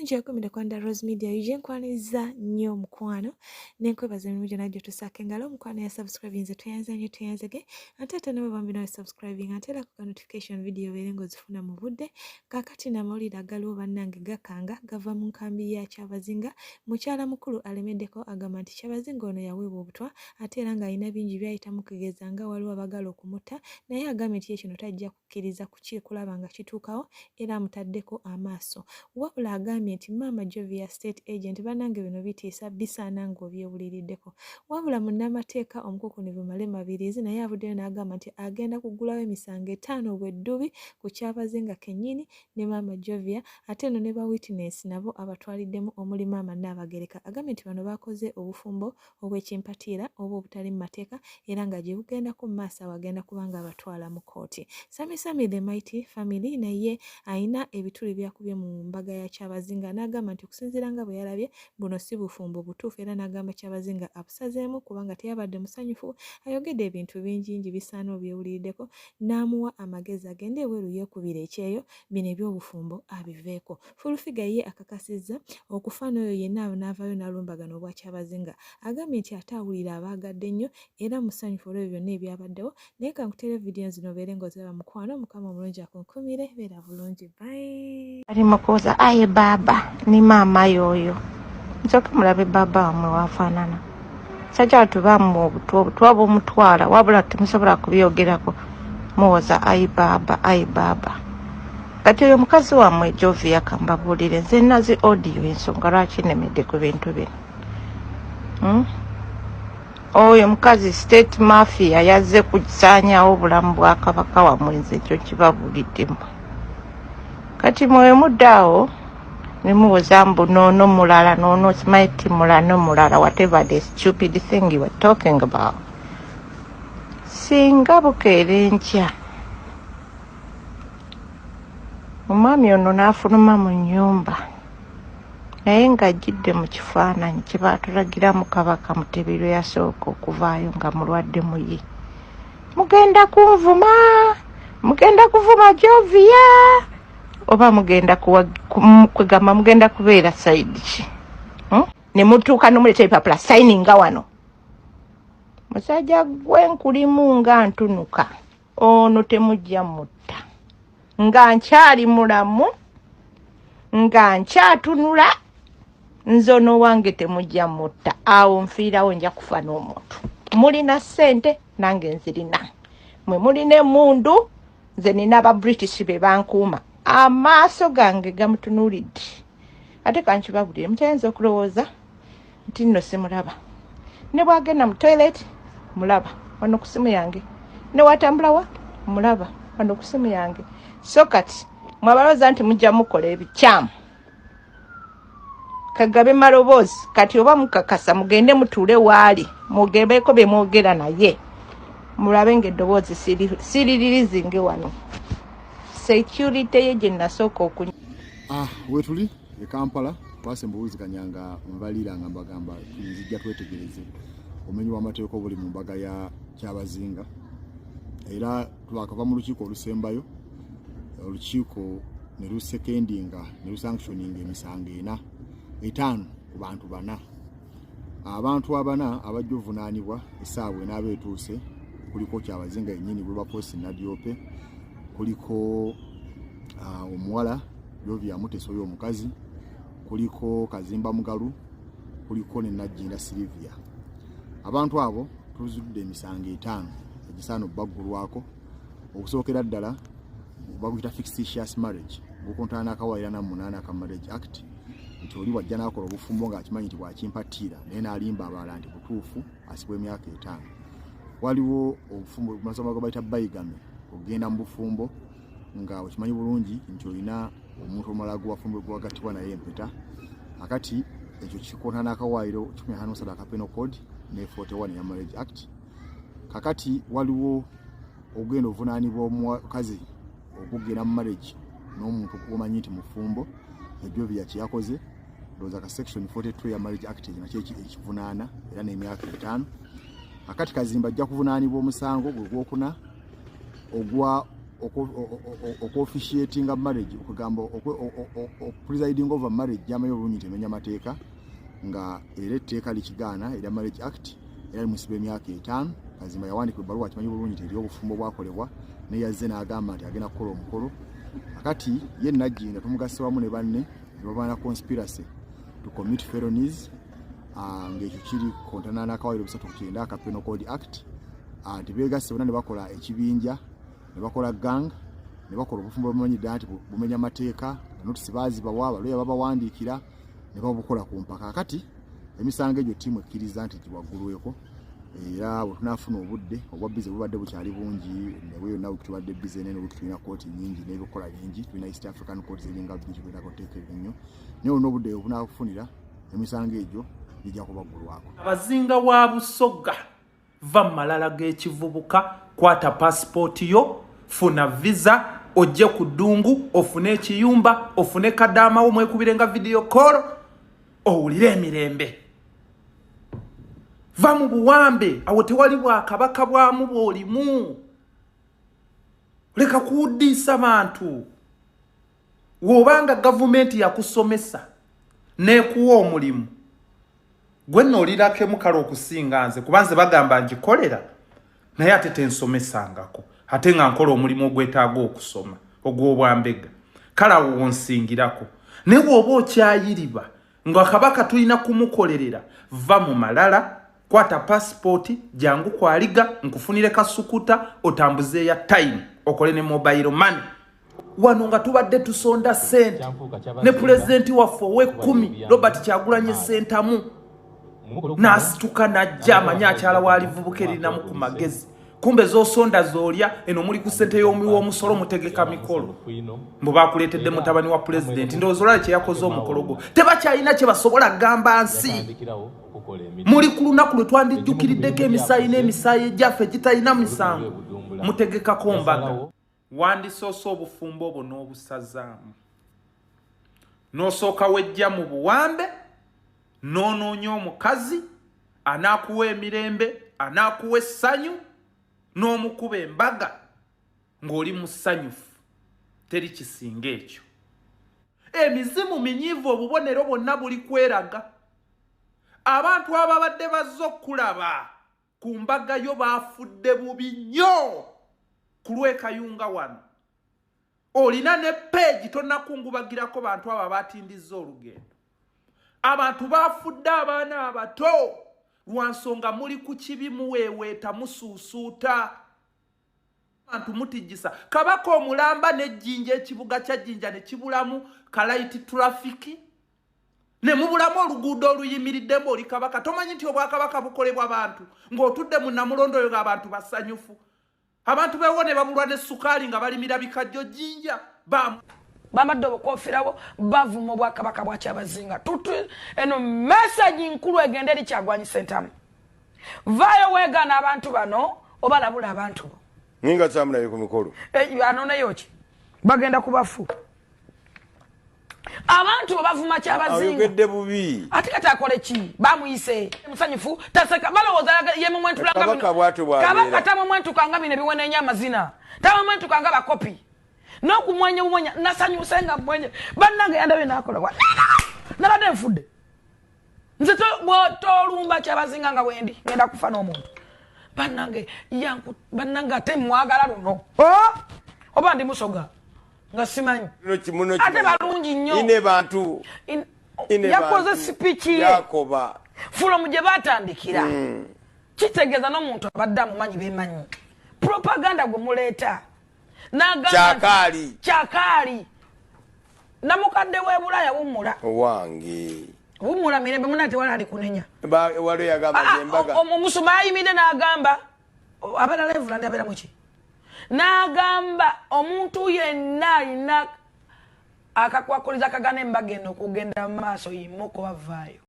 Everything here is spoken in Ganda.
Nje kumide kwanda Rose Media yije nkwaniza nnyo mukwano nenkwebaza emirimu gyonna gyotusaako engalo mukwano ya subscribe nze tuyanze nnyo tuyanzege ate nabo bambi nawe subscribing ate era ku notification video beere ng'ozifuna mu budde kaakati n'amawulire agaliwo bannange gakanga gava mu nkambi ya Kyabazinga mukyala mukulu alemeddeko agamba nti Kyabazinga ono yaweebwa obutwa ate era ng'alina bingi by'ayitamu kugeza nga waliwo abagala okumutta naye agambye nti kino tajja kukkiriza kulaba nga kituukawo era amutaddeko amaaso wabula agambye nti Maama Jovia State Agent bannange bino bitiisa bisaana ng'obyewuliriddeko wabula munnamateeka omukukunivu Malema Mabirizi naye avuddeyo n'agamba nti agenda kuggulawo emisango 5 bweddubi ku Kyabazinga kennyini ne Maama Jovia ate eno ne ba witness nabo abatwaliddemu omuli Maama Nnaabagereka agambye nti bano bakoze obufumbo obw'ekimpatiira oba obutali mu mateeka era nga gye bugendako mu maaso agenda kubanga abatwala mu kooti. Samy the Mighty Family naye ayina ebituli byakubye mu mbaga ya Kyabazinga n'agamba nti okusinziira nga bwe yalabye buno si bufumbo butuufu era n'agamba Kyabazinga abusazeemu kubanga teyabadde musanyufu ayogedde ebintu bingi bisaana obyewuliriddeko n'amuwa amagezi agende ebweru yeekubira ekyeyo bino eby'obufumbo abiveeko. Fullfigure ye akakasizza okufa n'oyo yenna n'avaayo n'alumbagano obwa Kyabazinga agambye nti ate awulira abaagadde nnyo era musanyufu olw'ebyo byonna ebyabaddewo naye kankutere vidiyo zino obeere ng'oziraba mukwano mukama omulungi akunkumire beera bulungi bye. Ali mukoza aye baba ni mama yoyo nsoke mulabe baba wamwe wafaanana sajja tubamu obutwa bw'omutwala wabula temusobola kubyogerako muwoza aye baba kati oyo mukazi wamwe Jovia kambabuulire nze nazi audio ensonga lwaki nemedde ku bintu bino oyo mukazi state mafia yazze kusaanyawo obulamu bwa kabaka wamwe nze ekyo kibabuuliddemu kati mwe muddaawo nemuwoza mbu noono mulala noono smite mulano mulala whatever the stupid thing you are talking about singa bukeere nkya omwami ono n'afuluma mu nnyumba naye ng'ajjidde mu kifaananyi kye baatulagiramu kabaka Mutebi lwe yasooka okuvaayo nga mulwadde mu ye mugenda kuvuma Jovia oba mugenda kugamba mugenda kubeera side ki ne mutuuka n'omuleeta ebipapula sayininga wano musajja gwenkulimu nga ntunuka ono temujja mutta nga nkyali mulamu nga nkyatunula nzono wange temujja mutta awo nfiirawo nja kufa n'omuntu mulina ssente nange nzirina mwe mulina emundu nze nina aba British be bankuuma amaaso gange gamutunuulidde ate kankibabulire mutayinza okulowooza nti nno simulaba ne bwagenda mu toilet mulaba wano ku simu yange ne watambulawa mulaba wano ku simu yange so kati mwabalooza nti mujja mukola ebikyamu kagabe maloboozi kati oba mukakasa mugende mutuule waali mugebeeko bye mwogera naye mulabe ng'eddoboozi siririzinge wano security ye gye nasooka okunya wetuli e Kampala twasembuwuziganyanga nbalira nga mbagamba nzijja twetegereze omenyi w'amateeka obuli mu mbaga ya Kyabazinga era twakava mu lukiiko olusembayo olukiiko ne lusekendinga ne lusanctioninga emisango 5 ku bantu 4 abantu abana abajja ovunaanibwa essaawa enaaba etuuse kuliko Kyabazinga yennyini bwe baposi Nadyope kuliko omuwala Jovia Muteso oyo omukazi kuliko Kazimba Mugalu kuliko ne Najjinda Silivia abantu abo tuzudde emisango 5 egisaana obbagulwako okusookera ddala baguyita fictitious marriage gukontana n'akawaayira na 8 aka Marriage Act nti oli wajja n'akola obufumbo ng'akimanyi nti bwakimpatiira naye n'alimba abalala nti butuufu asibwa emyaka 5 waliwo obufumbo masoma bayita bayigame ogenda mu bufumbo nga okimanyi bulungi nti olina omuntu omulala gwafumbwe gwagattibwa naye empeta akati ekyo kikontana n'akawaayiro 15 aka Penal Code ne 41 ya Marriage Act kakati waliwo ogenda ovunaanibwa omukazi okugenda mu marriage n'omuntu omanyi nti mufumbo Jovia kyeyakoze ndowooza ka section 42 ya Marriage Act nakyo ekivunaana era n'emyaka 5 akati Kazimba ajja kuvunaanibwa omusango gwe gwokuna ogwa officiating a marriage okugamba presiding over marriage yamayo bulungi temenya mateeka nga era etteeka likigaana era marriage act era musibe emyaka 5 kazima yawandika ebbaluwa kimanyi bulungi teri obufumbo bwakolebwa naye yazze n'agamba nti agenda kukola omukolo akati ye najjinda tumugase wamu ne banne babana conspiracy to commit felonies ng'ekyo kiri kontana n'akawaliro 390 aka Penal Code Act tibegase bonna ne bakola ekibinja ne bakola gang ne bakola obufumbo bumanyidde nti bumenya mateeka notisi baazibawa abaloya babawandiikira ne babukola ku mpaka akati emisango egyo ttiimu ekkiriza nti giwaggulweko era bwe tunaafuna obudde obwabbize bubadde bukyali bungi nebwe yonna tubadde bize nene tulina kooti nyingi n'ebikola bingi tulina East African Court ziringa bingi tubeerako teeka ebinyo naye olina obudde obunaafunira emisango egyo gijja kubaggulwako. Abazinga wa Busoga va mu malala g'ekivubuka kwata passport yo funa visa ojje ku ddungu ofune ekiyumba ofune kadaama wo mwekubirenga video call owulire emirembe va mu buwambe awo tewali bwakabaka bwamu bwolimu leka kuwuddisa bantu wobanga gavumenti yakusomesa nekuwa omulimu gwe nolirako emukala okusinga nze kubanze bagamba ngikolera naye ate tensomesangako ate nga nkola omulimu ogwetaaga okusoma ogw'obwambega kale awo wonsingirako naye bw'oba okyayiriba nga kabaka tulina kumukolerera va mu malala kwata passport jangu kwaliga nkufunire kasukuta otambuze ya time okole ne mobile money wano nga tubadde tusonda sente ne president waffe ow'ekkumi Robert Kyagulanyi Ssentamu n'asituka n'ajja amanya akyala walivubuka erinamu ku magezi kumbe zosonda zolya eno muli ku ssente y'omusolo mutegeka mikolo mbu bakuleetedde mutabani wa president ndowooza olala kye yakoze omukolo gwo tebakyalina kye basobola gamba nsi muli ku lunaku lwe twandijjukiriddeko emisaayi n'emisaayi egyaffe gitalina misango mutegekako mbaga wandisoose obufumbo obwo n'obusazaamu n'osooka wejja mu buwambe n'onoonya omukazi anaakuwa emirembe anaakuwa essanyu n'omukuba embaga ng'oli musanyufu teri kisinga ekyo emizimu minyiivu obubonero bwonna buli kweraga abantu ababadde bazze okulaba ku mbaga yo baafudde bubi nnyo ku lw'ekayunga wano olina ne peegi tonnakungubagirako bantu abo baatindizza olugendo abantu baafudde abaana abato lwansonga muli ku kibi muweeweeta musuusuuta abantu mutijjisa kabaka omulamba n'ejjinja ekibuga kya Jjinja ne kibulamu kalaiti trafiki ne mubulamu oluguudo oluyimiriddemu oli kabaka tomanyi nti obwakabaka bukolebwa abantu ng'otudde mu Namulondo oyo abantu basanyufu abantu bewone babulwa ne sukaali nga balimira bikajjo Jjinja bamadde obukofirabo bavuma obwakabaka bwa Kyabazinga tutu eno message nkulu egende eri Kyagulanyi Ssentamu vayo weegana abantu bano obalabula abantu ninga tsamulayo ku mikolo anoneyo ki bagenda kubafu abantu bavuma Kyabazinga ayogedde bubi ate kati akole ki bamuyise musanyufu taseka balowooza ye mu mwentu langa kabaka bwatu bwa kabaka tamu mwentu kanga bine biwone amazina tamu mwentu kanga bakopi n'okumwenya bumwenya nasanyuse nga mwenye bannange yandabe nakola wa nabadde nfudde nze tolumba Kyabazinga nga wendi ngenda kufa n'omuntu bannange bannange ate mwagala luno oba ndi Musoga nga simanyi ate balungi nnyo ine bantu yakoze speech ye yakoba fulomu gye batandikira kitegeeza n'omuntu abadde amumanyi bemanyi propaganda gwe muleeta Kyakaali namukadde we Bulaya wumula wange wumula mirembe munate wala ali kunenya wale yagamba embaga omusuma ayimide n'agamba abalala evulanda abera muki n'agamba omuntu yenna alina akakwakuliza kagana embaga eno kugenda mu maaso yimuko bavaayo